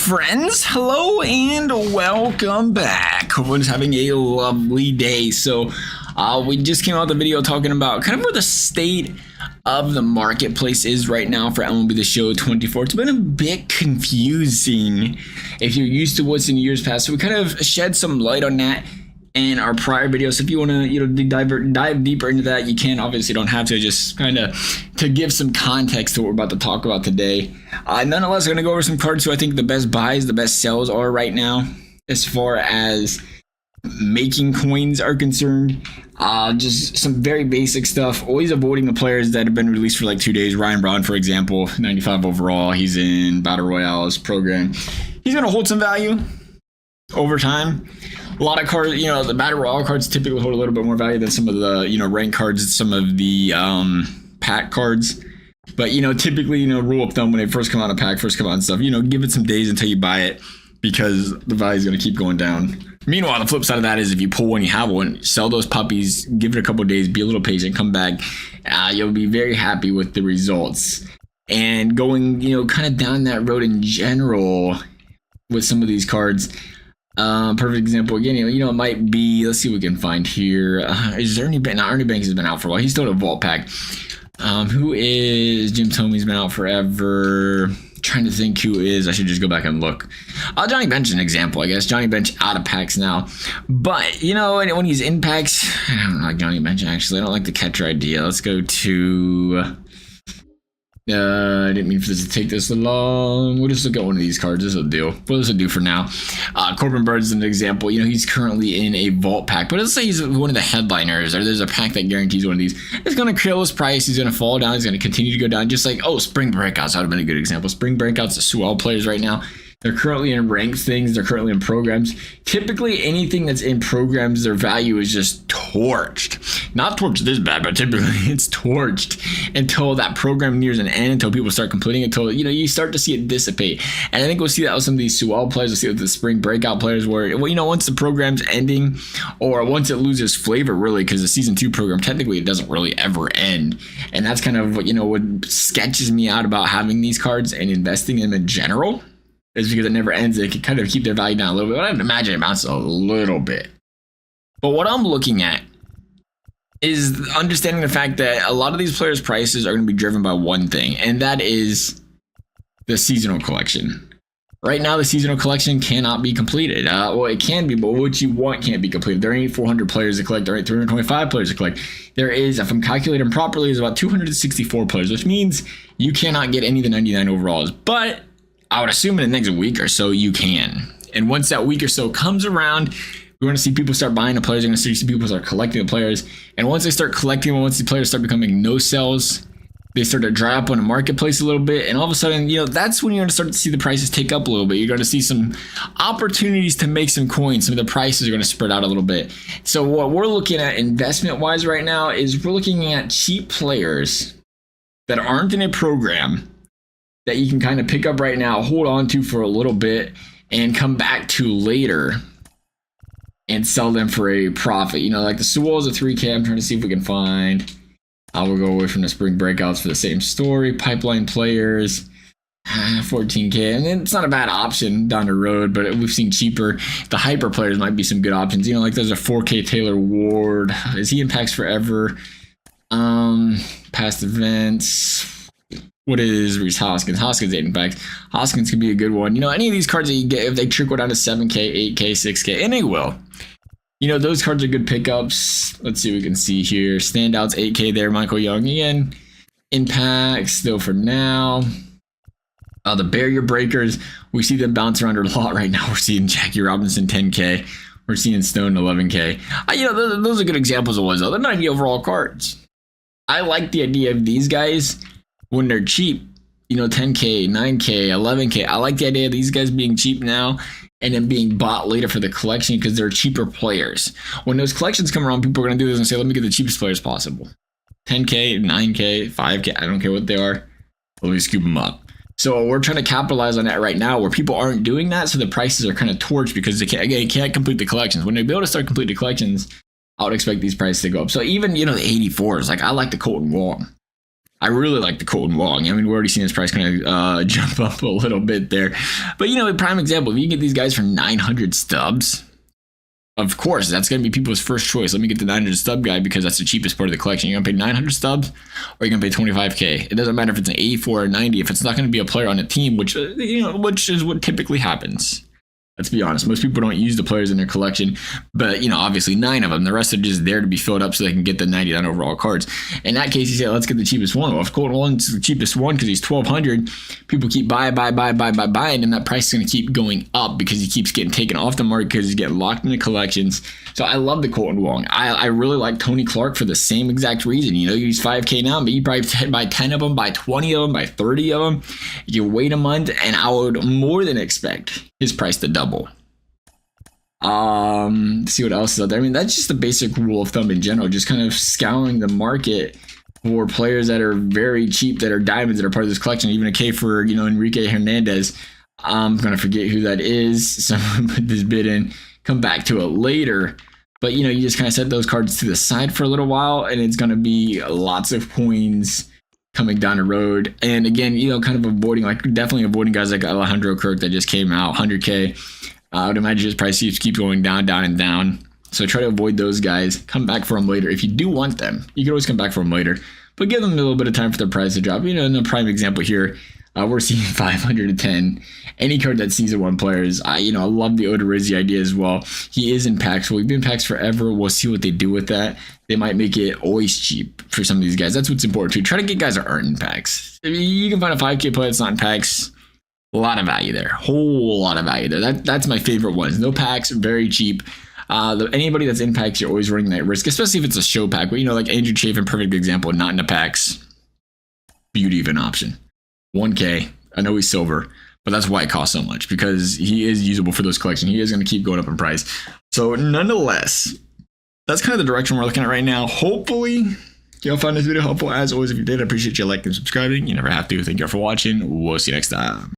friends, hello and welcome back. Everyone's having a lovely day. So we just came out with a video talking about kind of where the state of the marketplace is right now for MLB The Show 24. It's been a bit confusing if you're used to what's in years past, so we kind of shed some light on that in our prior videos. So if you want to dive deeper into that, you can. Obviously don't have to, just kind of to give some context to what we're about to talk about today. Nonetheless, we're going to go over some cards who I think the best buys, the best sells are right now as far as making coins are concerned. Just some very basic stuff, always avoiding the players that have been released for like 2 days. Ryan Braun, for example, 95 overall, he's in Battle Royale's program. He's going to hold some value over time. A lot of cards, the Battle Royale cards typically hold a little bit more value than some of the, rank cards, some of the pack cards. But, typically, rule of thumb, when they first come out of pack, first come out and stuff, give it some days until you buy it because the value is going to keep going down. Meanwhile, the flip side of that is if you pull one, you have one, sell those puppies, give it a couple of days, be a little patient, come back. You'll be very happy with the results. And going, kind of down that road in general with some of these cards. Perfect example again, it might be, let's see what we can find here. Is there Ernie Banks? Ernie Banks has been out for a while. He's still in a vault pack. Who is Jim Tomey's been out forever? Trying to think who is. I should just go back and look. Johnny Bench is an example, I guess. Johnny Bench out of packs now. But, when he's in packs, I don't like Johnny Bench actually. I don't like the catcher idea. Let's go to... I didn't mean for this to take this long. We'll just look at one of these cards. This will do. Well, this will do for now. Corbin Burns is an example. He's currently in a vault pack. But let's say he's one of the headliners, or there's a pack that guarantees one of these. It's going to kill his price. He's going to fall down. He's going to continue to go down. Just like, Spring Breakouts. That would have been a good example. Spring Breakouts are swell players right now. They're currently in ranked things. They're currently in programs. Typically, anything that's in programs, their value is just torched. Not torched this bad, but typically it's torched until that program nears an end, until people start completing it, until, you start to see it dissipate. And I think we'll see that with some of these swell players. We'll see it with the Spring Breakout players where, once the program's ending or once it loses flavor, really, because the Season 2 program, technically, it doesn't really ever end. And that's kind of, what sketches me out about having these cards and investing in them in general. Is because it never ends. They can kind of keep their value down a little bit. I'd imagine it bounces a little bit. But what I'm looking at is understanding the fact that a lot of these players' prices are going to be driven by one thing, and that is the seasonal collection. Right now, the seasonal collection cannot be completed. Well, it can be, but what you want can't be completed. There ain't 400 players to collect. There ain't 325 players to collect. There is, if I'm calculating properly, there's about 264 players, which means you cannot get any of the 99 overalls. But I would assume in the next week or so you can. And once that week or so comes around, we're going to see people start buying the players. We're going to see people start collecting the players. And once they start collecting them, once the players start becoming no sells, they start to dry up on the marketplace a little bit. And all of a sudden, that's when you're going to start to see the prices take up a little bit. You're going to see some opportunities to make some coins. Some of the prices are going to spread out a little bit. So what we're looking at investment-wise right now is we're looking at cheap players that aren't in a program that you can kind of pick up right now, hold on to for a little bit, and come back to later and sell them for a profit. Like the Sewell's a 3K. I'm trying to see if we can find. We'll go away from the Spring Breakouts for the same story. Pipeline players, 14K. And then it's not a bad option down the road, but we've seen cheaper. The hyper players might be some good options. Like there's a 4K Taylor Ward. Is he in packs forever? Past events. What is Reese Hoskins? Hoskins 8 in packs. Hoskins could be a good one. Any of these cards that you get, if they trickle down to 7K, 8K, 6K, and they will. Those cards are good pickups. Let's see what we can see here. Standouts, 8K there. Michael Young again. In packs, still for now. The barrier breakers, we see them bounce around a lot right now. We're seeing Jackie Robinson, 10K. We're seeing Stone, 11K. Those are good examples of ones, though. They're not the overall cards. I like the idea of these guys when they're cheap, 10K, 9K, 11K. I like the idea of these guys being cheap now and then being bought later for the collection because they're cheaper players. When those collections come around, people are going to do this and say, let me get the cheapest players possible. 10K, 9K, 5K, I don't care what they are. Let me scoop them up. So we're trying to capitalize on that right now where people aren't doing that. So the prices are kind of torched because they can't complete the collections. When they be able to start complete the collections, I would expect these prices to go up. So even, the 84s, like I like the Colton Wong. I really like the Colton Wong. I mean, we're already seeing his price kind of jump up a little bit there. But, you know, a prime example, if you can get these guys for 900 stubs, of course, that's going to be people's first choice. Let me get the 900 stub guy because that's the cheapest part of the collection. You're going to pay 900 stubs or you're going to pay 25K. It doesn't matter if it's an 84 or 90. If it's not going to be a player on a team, which is what typically happens. Let's be honest. Most people don't use the players in their collection, but, you know, obviously 9 of them. The rest are just there to be filled up so they can get the 99 overall cards. In that case, you say, let's get the cheapest one. Well, if Colton Wong's the cheapest one because he's 1,200, people keep buying, and that price is going to keep going up because he keeps getting taken off the market because he's getting locked into collections. So I love the Colton Wong. I really like Tony Clark for the same exact reason. You know, he's 5K now, but you probably buy 10 of them, buy 20 of them, buy 30 of them. You wait a month, and I would more than expect his price to double. See what else is out there. I mean, that's just the basic rule of thumb in general, just kind of scouring the market for players that are very cheap, that are diamonds, that are part of this collection. Even a K for, you know, Enrique Hernandez. I'm gonna forget who that is. Someone put this bid in, come back to it later. But, you know, you just kind of set those cards to the side for a little while, and it's gonna be lots of coins coming down the road. And again, you know, kind of avoiding, like, definitely avoiding guys like Alejandro Kirk that just came out, 100K. I would imagine his price keeps going down, down, and down. So try to avoid those guys. Come back for them later. If you do want them, you can always come back for them later. But give them a little bit of time for their price to drop. You know, in the prime example here, we're seeing 510. Any card that season 1 players. I love the Odorizzi idea as well. He is in packs. We've been in packs forever. We'll see what they do with that. They might make it always cheap for some of these guys. That's what's important too. Try to get guys that aren't in packs. I mean, you can find a 5K player that's not in packs. A lot of value there. Whole lot of value there. That's my favorite ones. No packs, very cheap. Anybody that's in packs, you're always running that risk, especially if it's a show pack. But, you know, like Andrew Chafin, perfect example, not in the packs. Beauty of an option. 1K. I know he's silver, but that's why it costs so much, because he is usable for those collections. He is going to keep going up in price. So nonetheless, that's kind of the direction we're looking at right now. Hopefully, y'all found this video helpful. As always, if you did, I appreciate you liking and subscribing. You never have to. Thank you all for watching. We'll see you next time.